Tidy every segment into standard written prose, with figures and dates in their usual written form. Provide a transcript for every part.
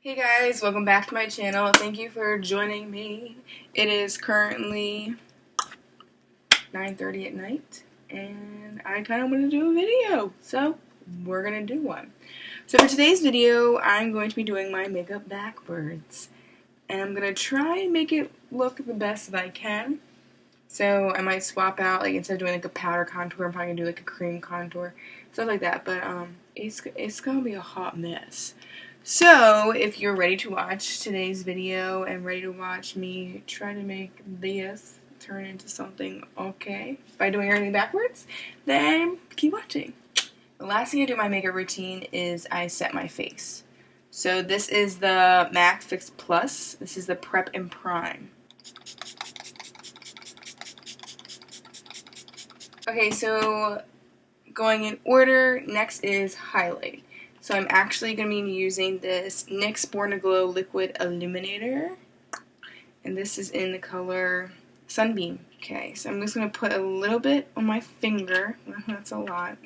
Hey guys, welcome back to my channel. Thank you for joining me. It is currently 9:30 at night and I kind of want to do a video, so we're gonna do one. So for today's video, I'm going to be doing my makeup backwards and I'm gonna try and make it look the best that I can. So I might swap out, like instead of doing like a powder contour, I'm probably gonna do like a cream contour, stuff like that. But it's gonna be a hot mess. So, if you're ready to watch today's video and ready to watch me try to make this turn into something okay by doing everything backwards, then keep watching. The last thing I do in my makeup routine is I set my face. So this is the MAC Fix Plus. This is the Prep and Prime. Okay, so going in order, next is highlight. So I'm actually going to be using this NYX Born to Glow Liquid Illuminator. And this is in the color Sunbeam. Okay, so I'm just going to put a little bit on my finger. That's a lot.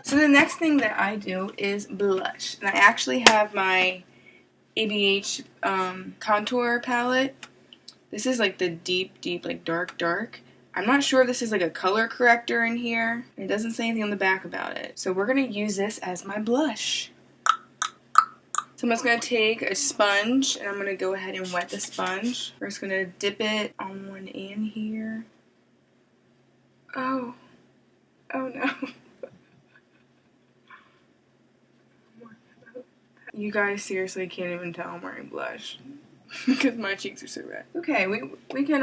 So the next thing that I do is blush. And I actually have my ABH contour palette. This is like the deep, like dark. I'm not sure if this is like a color corrector in here. It doesn't say anything on the back about it. So we're going to use this as my blush. So I'm just going to take a sponge and I'm going to go ahead and wet the sponge. We're just going to dip it on one end here. Oh no. You guys seriously can't even tell I'm wearing blush because my cheeks are so red. Okay, we can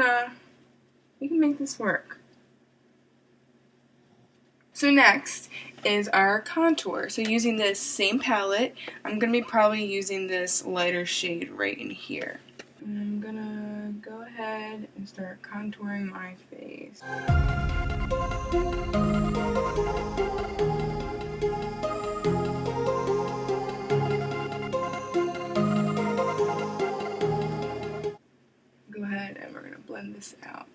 make this work. So next is our contour. So using this same palette, I'm gonna be probably using this lighter shade right in here. And I'm gonna go ahead and start contouring my face. Go ahead and we're gonna blend this out.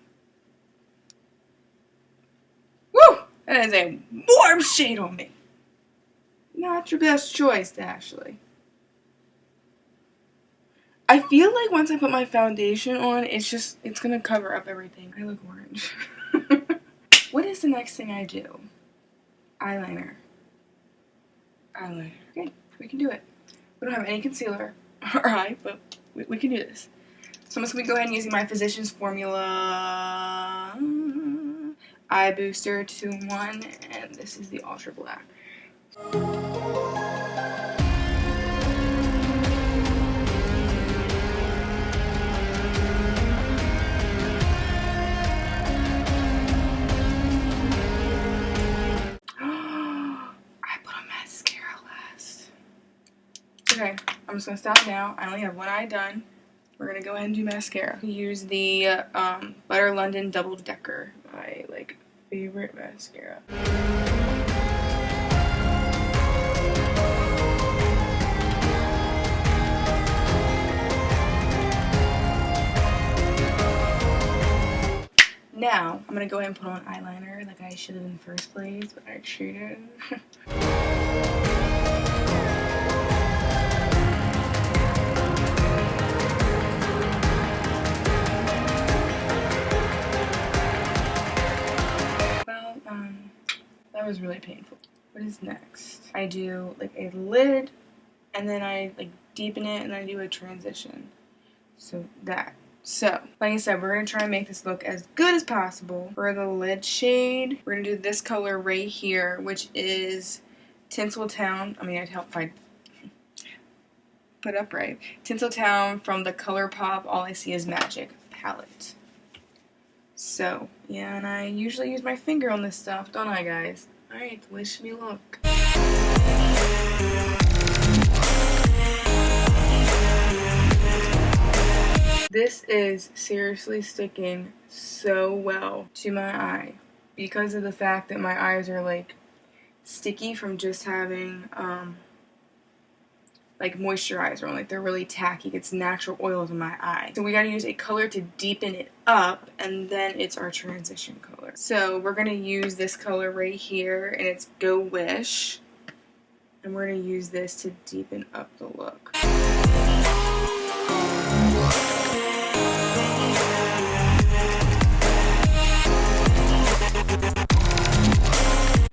Woo! That is a warm shade on me. Not your best choice, Ashley. I feel like once I put my foundation on, it's gonna cover up everything. I look orange. What is the next thing I do? Eyeliner. Okay, we can do it. We don't have any concealer or eye, but we can do this. So I'm just gonna go ahead and using my Physicians Formula Eye Booster 2-in-1, and this is the Ultra Black. Okay, I'm just going to stop now. I only have one eye done. We're going to go ahead and do mascara. Use the Butter London Double Decker, my favorite mascara. Now, I'm going to go ahead and put on eyeliner like I should have in the first place, but I cheated. That was really painful. What is next? I do like a lid, and then I deepen it, and then I do a transition. So that. So, like I said, we're going to try and make this look as good as possible. For the lid shade, we're going to do this color right here, which is Tinseltown. I mean, I'd help find put up right. Tinseltown from the ColourPop All I See Is Magic palette. So, yeah, and I usually use my finger on this stuff, don't I, guys? Alright, wish me luck. This is seriously sticking so well to my eye because of the fact that my eyes are sticky from just having like moisturizer on, like they're really tacky. It gets natural oils in my eye. So we gotta use a color to deepen it up, and then it's our transition color. So we're gonna use this color right here, and it's Go Wish. And we're gonna use this to deepen up the look.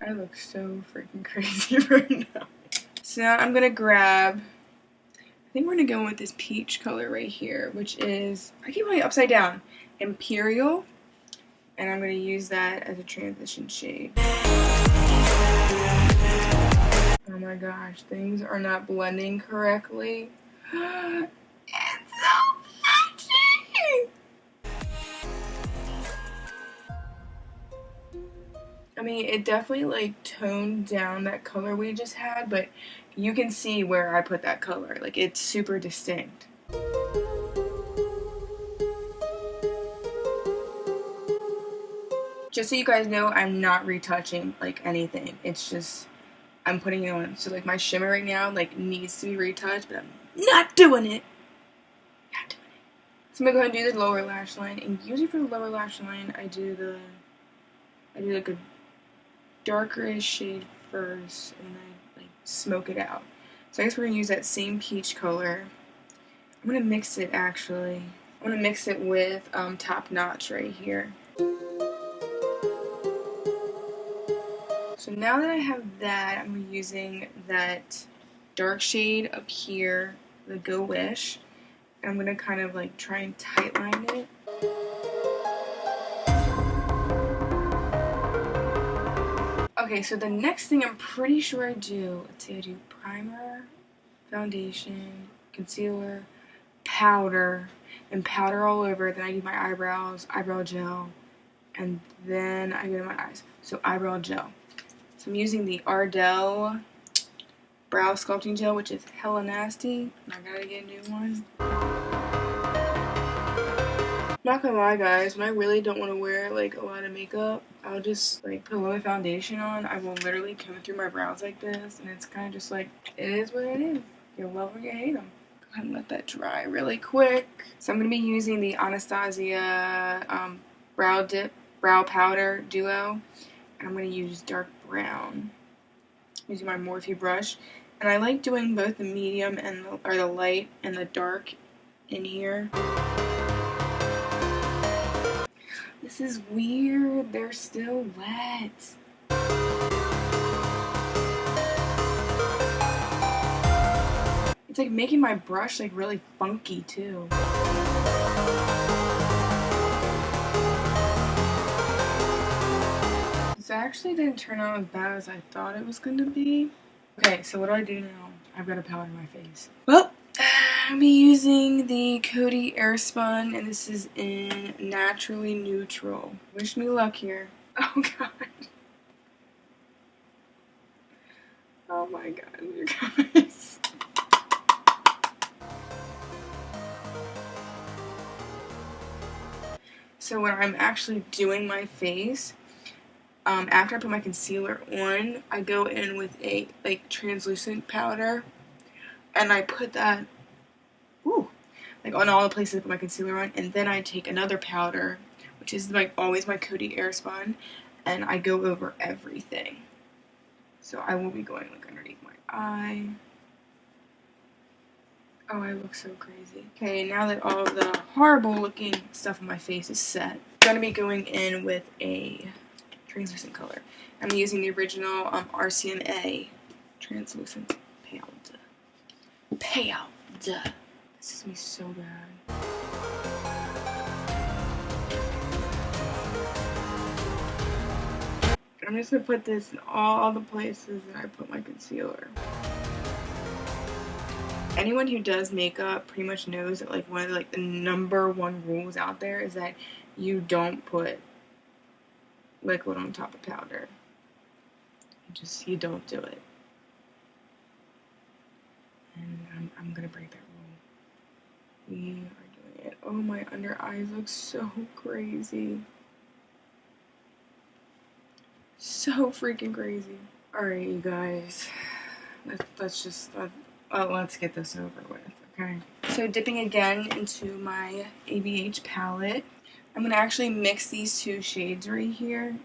I look so freaking crazy right now. So now I'm gonna grab, I think we're gonna go with this peach color right here, which is, I keep putting it upside down, Imperial, and I'm gonna use that as a transition shade. Oh my gosh, things are not blending correctly. It's so patchy! I mean, it definitely like toned down that color we just had, but you can see where I put that color. Like, it's super distinct. Just so you guys know, I'm not retouching like anything. It's just, I'm putting it on. So like my shimmer right now like needs to be retouched, but I'm not doing it. Not doing it. So I'm gonna go ahead and do the lower lash line, and usually for the lower lash line, I do like a darkerish shade first, and then I like smoke it out. So I guess we're gonna use that same peach color. I'm gonna mix it actually. I'm gonna mix it with Top Notch right here. So now that I have that, I'm using that dark shade up here, the Go Wish. I'm gonna kind of like try and tightline it. Okay, so the next thing I'm pretty sure I do, let's see, I do primer, foundation, concealer, powder, and powder all over. Then I do my eyebrows, eyebrow gel, and then I go to my eyes. So eyebrow gel. So I'm using the Ardell Brow Sculpting Gel, which is hella nasty, and I gotta get a new one. Not gonna lie, guys, when I really don't want to wear like a lot of makeup, I'll just like put a little foundation on. I will literally comb through my brows like this, and it's kind of just like, it is what it is. You love or you hate them. Go ahead and let that dry really quick. So I'm gonna be using the Anastasia Brow Powder Duo, and I'm gonna use dark brown. Using my Morphe brush, and I like doing both the medium and the light and the dark in here. This is weird. They're still wet. It's like making my brush like really funky too. This actually didn't turn out as bad as I thought it was going to be. Okay, so what do I do now? I've got a powder in my face. Well, I'm using the Coty Airspun, and this is in Naturally Neutral. Wish me luck here. Oh god. Oh my god, you guys. So when I'm actually doing my face, after I put my concealer on, I go in with a like translucent powder, and I put that, like on all the places I put my concealer on, and then I take another powder, which is like always my Coty Airspun, and I go over everything. So I will be going like underneath my eye. Oh, I look so crazy. Okay, now that all of the horrible looking stuff on my face is set, I'm gonna be going in with a translucent color. I'm using the original RCMA translucent powder. Powder. This is gonna be so bad. I'm just gonna put this in all the places that I put my concealer. Anyone who does makeup pretty much knows that like one of the #1 rules out there is that you don't put liquid on top of powder. You don't do it. And I'm gonna break that rule. We are doing it. Oh, my under eyes look so crazy. So freaking crazy. Alright, you guys. well, let's get this over with, okay? So dipping again into my ABH palette. I'm going to actually mix these two shades right here.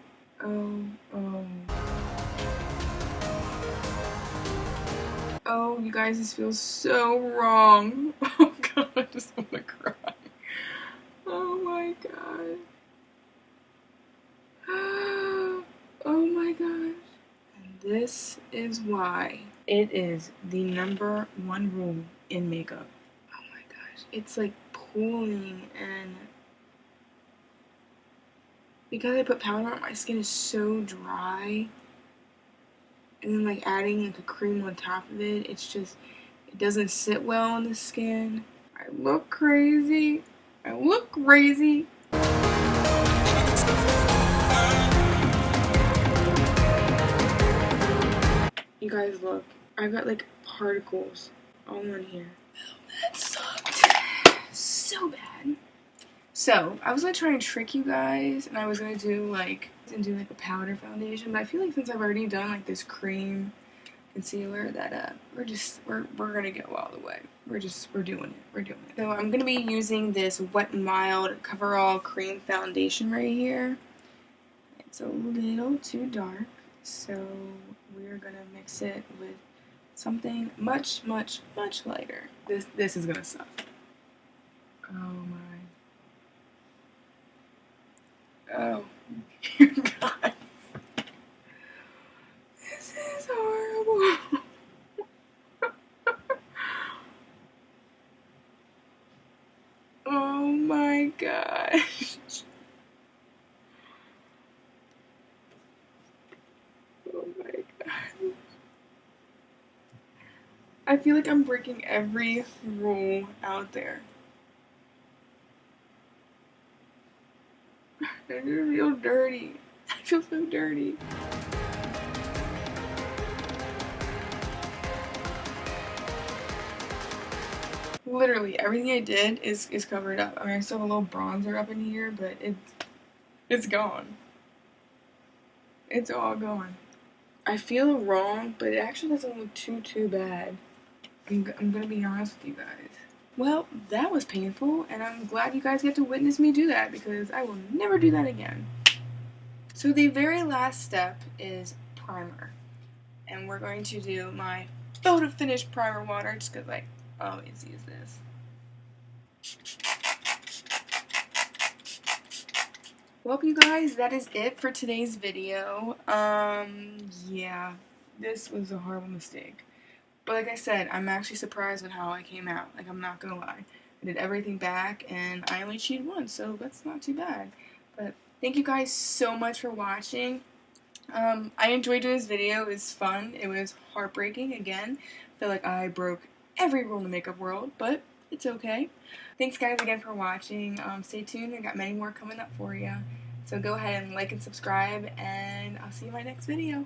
Oh, you guys, this feels so wrong. Oh god, I just want to cry. Oh my god. Oh my gosh. And this is why it is the #1 rule in makeup. Oh my gosh. It's like pooling, and because I put powder on, my skin is so dry. And then like adding like a cream on top of it, it's just, it doesn't sit well on the skin. I look crazy. I look crazy. You guys look, I've got like particles all in here. That sucked so bad. So I was gonna try and trick you guys, and I was gonna do like a powder foundation, but I feel like since I've already done like this cream concealer that we're gonna go all the way. We're doing it. So I'm gonna be using this Wet n Wild Coverall Cream Foundation right here. It's a little too dark, so we're gonna mix it with something much lighter. This is gonna suck. Oh my. Oh, you guys. This is horrible. Oh my gosh. Oh my god. I feel like I'm breaking every rule out there. I feel dirty. I feel so dirty. Literally, everything I did is covered up. I mean, I still have a little bronzer up in here, but it's gone. It's all gone. I feel wrong, but it actually doesn't look too bad. I'm gonna be honest with you guys. Well, that was painful, and I'm glad you guys get to witness me do that, because I will never do that again. So the very last step is primer. And we're going to do my Photo Finish Primer Water, just because I always use this. Well, you guys, that is it for today's video. Yeah, this was a horrible mistake. But like I said, I'm actually surprised with how I came out. Like, I'm not gonna lie. I did everything back, and I only cheated once, so that's not too bad. But thank you guys so much for watching. I enjoyed doing this video. It was fun. It was heartbreaking again. I feel like I broke every rule in the makeup world, but it's okay. Thanks guys again for watching. Stay tuned. I got many more coming up for you. So go ahead and like and subscribe, and I'll see you in my next video.